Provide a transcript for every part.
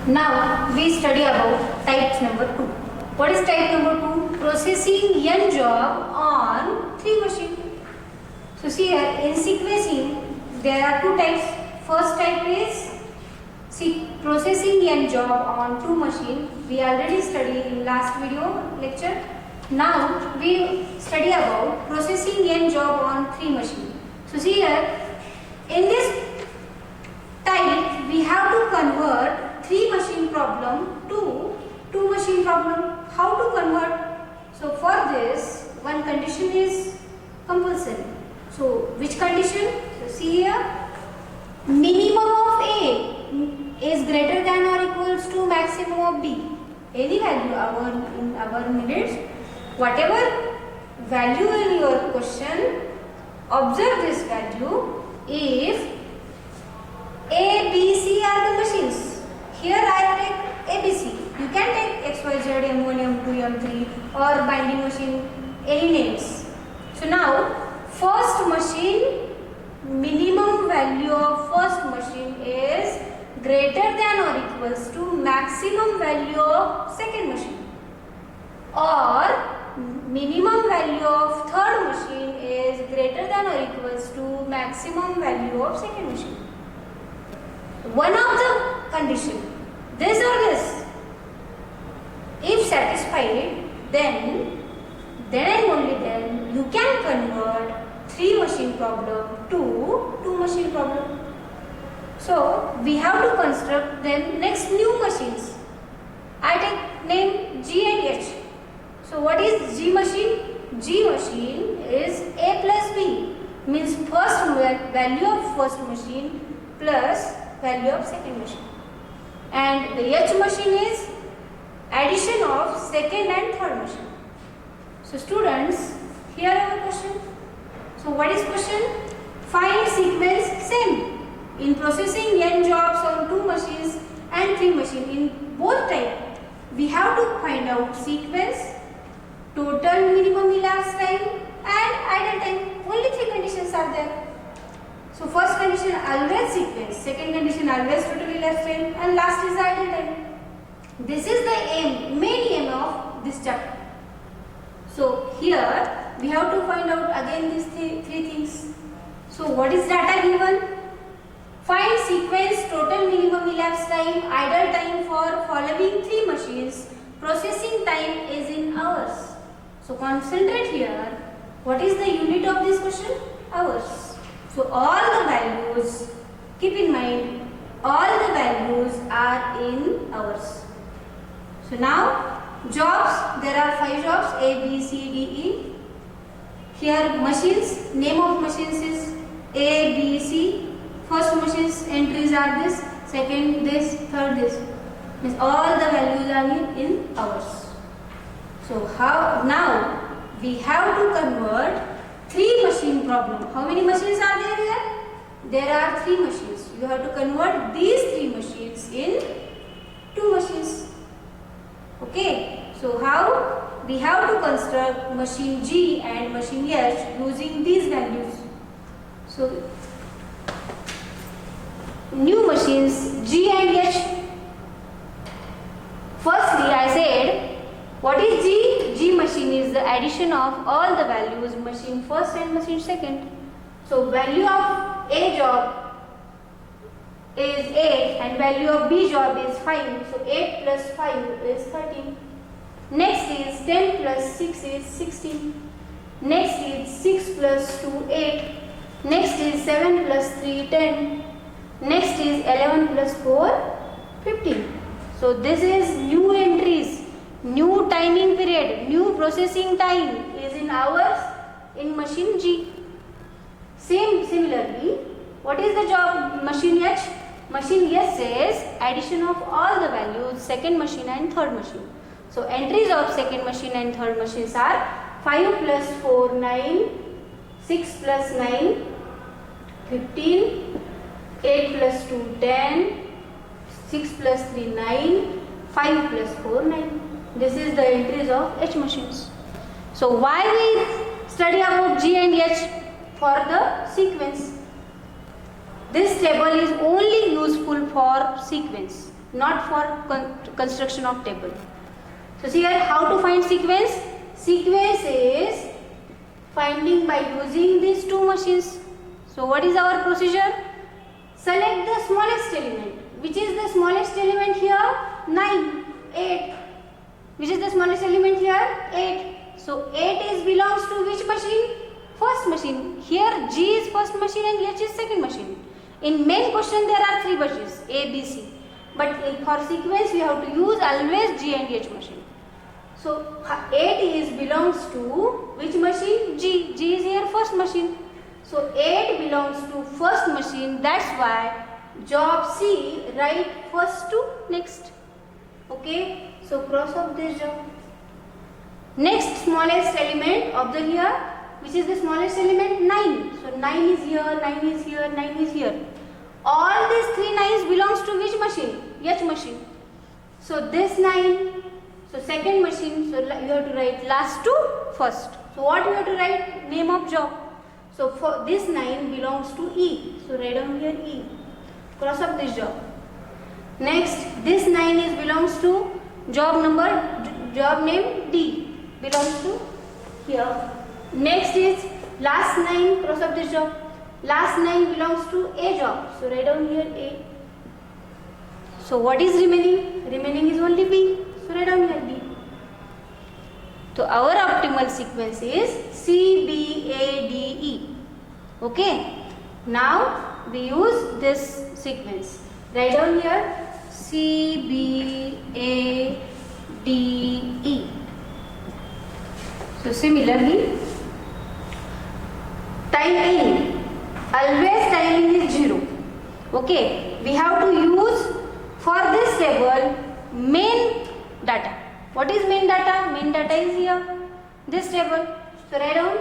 Now we study about type number 2. What is type number 2? Processing n job on 3 machine. So see here in sequencing there are 2 types. First type is processing n job on 2 machine. We already studied in last video lecture. Now we study about processing n job on 3 machine. So see here in this type we have to convert 3 machine problem to 2 machine problem. How to convert? So for this one condition is compulsory. So which condition? So see here, minimum of A is greater than or equals to maximum of B. Any value in our minutes, whatever value in your question, observe this value if A, B, C are the machines. Here I take ABC. You can take XYZ, M1, M2, M3 or binding machine, any names. So now first machine, minimum value of first machine is greater than or equals to maximum value of second machine, or minimum value of third machine is greater than or equals to maximum value of second machine. One of the condition, this or this, if satisfied, then and only then you can convert 3 machine problem to 2 machine problem. So we have to construct then next new machines. I take name G and H. So what is G machine? G machine is A plus B, means first value of first machine plus value of second machine. And the H machine is addition of second and third machine. So students, here our question. So what is question? Find sequence same in processing n jobs on 2 machines and 3 machines. In both type, we have to find out sequence, total minimum elapsed time and idle time. Only 3 conditions are there. So first condition always sequence, second condition always total elapsed time, and last is idle time. This is the aim, main aim of this chapter. So here we have to find out again these three things. So what is data given? Find sequence, total minimum elapsed time, idle time for following 3 machines. Processing time is in hours. So concentrate here. What is the unit of this question? Hours. So all the values, keep in mind, all the values are in hours. So now jobs, there are 5 jobs A, B, C, D, E. Here machines, name of machines is A, B, C. First machine's entries are this, second this, third this. Means all the values are in hours. So how now we have to convert 3 machine problem. How many machines are there here? There are 3 machines. You have to convert these 3 machines in 2 machines. Okay. So how? We have to construct machine G and machine H using these values. So new machines G and H. Firstly I said, what is G? G machine is the addition of all the values, machine first and machine second. So value of A job is 8 and value of B job is 5. So 8 plus 5 is 13. Next is 10 plus 6 is 16. Next is 6 plus 2 8. Next is 7 plus 3 10. Next is 11 plus 4 15. So this is new entries. New timing period, new processing time is in hours in machine G. Similarly, what is the job machine H? Machine H says addition of all the values second machine and third machine. So entries of second machine and third machines are 5 plus 4 9, 6 plus 9 15, 8 plus 2 10, 6 plus 3 9, 5 plus 4 9. This is the entries of H machines. So why we study about G and H? For the sequence. This table is only useful for sequence. not for construction of table. So see here how to find sequence. Sequence is finding by using these two machines. So what is our procedure? Select the smallest element. Which is the smallest element here? 9, 8. Which is the smallest element here? 8. So 8 belongs to which machine? First machine. Here G is first machine and H is second machine. In main question there are 3 machines A, B, C. But for sequence we have to use always G and H machine. So 8 belongs to which machine? G. G is here first machine. So 8 belongs to first machine. That's why job C write first to next. Okay. So cross off this job. Next smallest element of the here, which is the smallest element? 9. So 9 is here, 9 is here, 9 is here. All these 3 9s belongs to which machine? H machine. So this 9, so second machine, so you have to write last to first. So what you have to write? Name of job. So for this 9 belongs to E. So write down here E. Cross up this job. Next, this 9 belongs to job number, job name D. Belongs to here. Next is last 9, cross up this job. Last 9 belongs to A job. So write down here A. So what is remaining? Remaining is only B. So write down here B. So our optimal sequence is C, B, A, D, E. Okay. Now we use this sequence. Write down here C, B, A, D, E. So similarly, timing, always timing is 0. Okay, we have to use for this table main data. What is main data? Main data is here, this table. So write down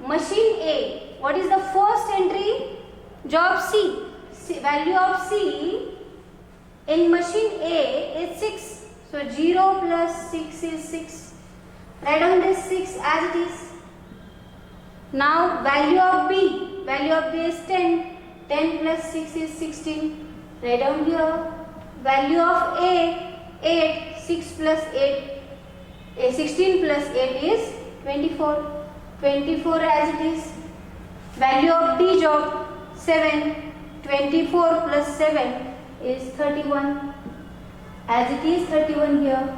machine A. What is the first entry? Job C. Value of C in machine A is 6. So 0 plus 6 is 6. Write down this 6 as it is. Now value of B. Value of B is 10. 10 plus 6 is 16. Write down here. Value of A, 8. 6 plus 8. 16 plus 8 is 24. 24 as it is. Value of D job 7. 24 plus 7 is 31. As it is 31 here.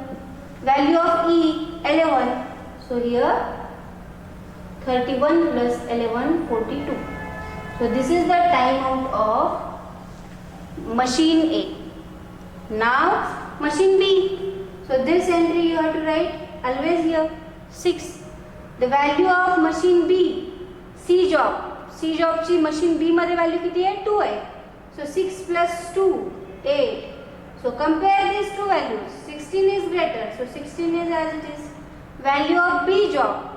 Value of E 11. So here 31 plus 11 42. So this is the timeout of machine A. Now machine B. So this entry you have to write always here 6. The value of machine B C job. C job ची machine B मध्ये value किती आहे? 2 आहे. So 6 plus 2 8. So compare these two values. 16 is greater. So 16 is as it is. Value of B job.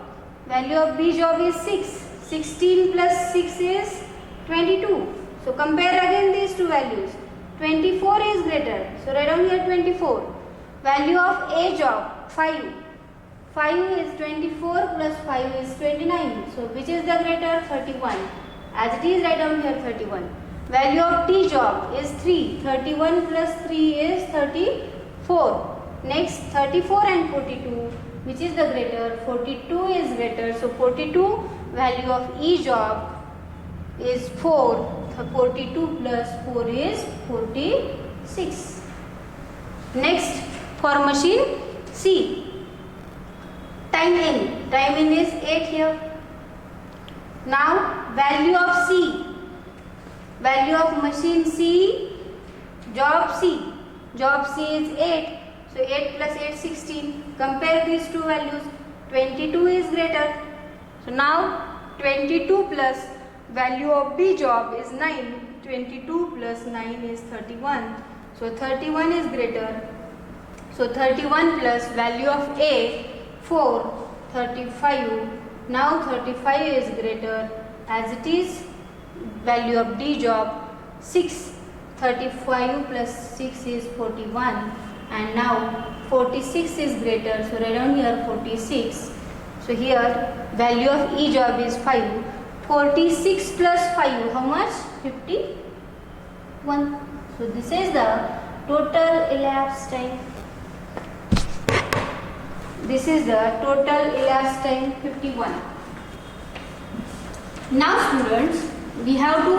Value of B job is 6. 16 plus 6 is 22. So compare again these two values. 24 is greater. So write down here 24. Value of A job 5. 5 is 24 plus 5 is 29. So which is the greater? 31. As it is, write down here 31. Value of T job is 3. 31 plus 3 is 34. Next 34 and 42. Which is the greater? 42 is greater. So 42 value of E job is 4. So 42 plus 4 is 46. Next for machine C. Time in. Time in is 8 here. Now value of C. Value of machine C, job C. Job C is 8. So 8 plus 8 16. Compare these two values. 22 is greater. So now 22 plus value of B job is 9. 22 plus 9 is 31. So 31 is greater. So 31 plus value of A 4. 35. Now 35 is greater. As it is, value of D job 6. 35 plus 6 is 41. And now 46 is greater. So write down here 46. So here value of E job is 5. 46 plus 5, how much? 51. So this is the total elapsed time. This is the total elapsed time 51. Now students, we have to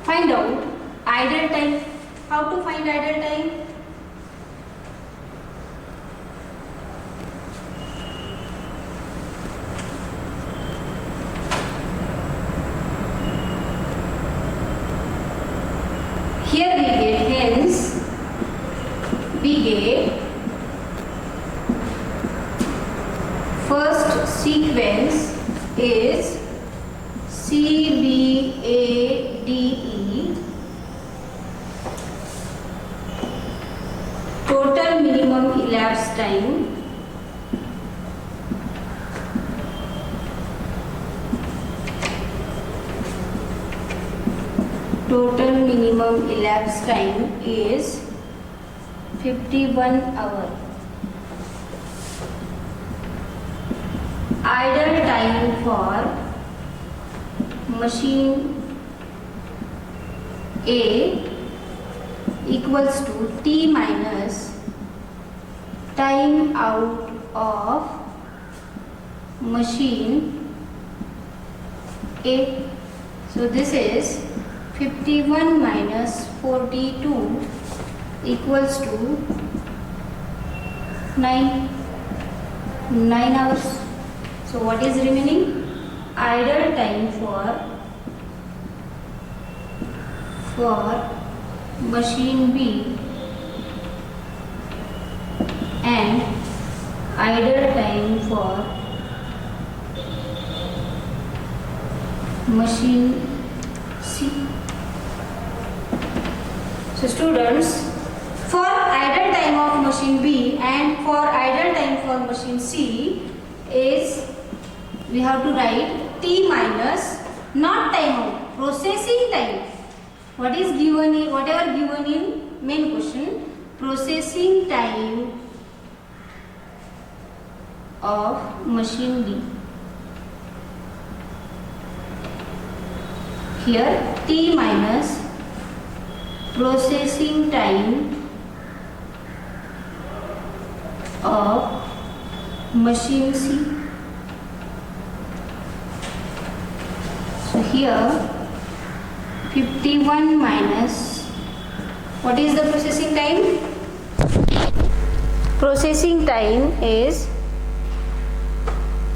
find out idle time. How to find idle time? Here we get, hence we get first sequence is CBADE, total minimum elapsed time, total minimum elapsed time is 51 hours. Idle time for machine A equals to T minus time out of machine A. So this is 51 minus 42 equals to 9 hours. So what is remaining? Idle time for machine B and idle time for machine C. So students, for idle time of machine B and for idle time for machine C is, we have to write T minus, not time out, processing time. What is given in, whatever given in main question, processing time of machine B. Here T minus processing time of machine C. So here 51 minus, what is the processing time? Processing time is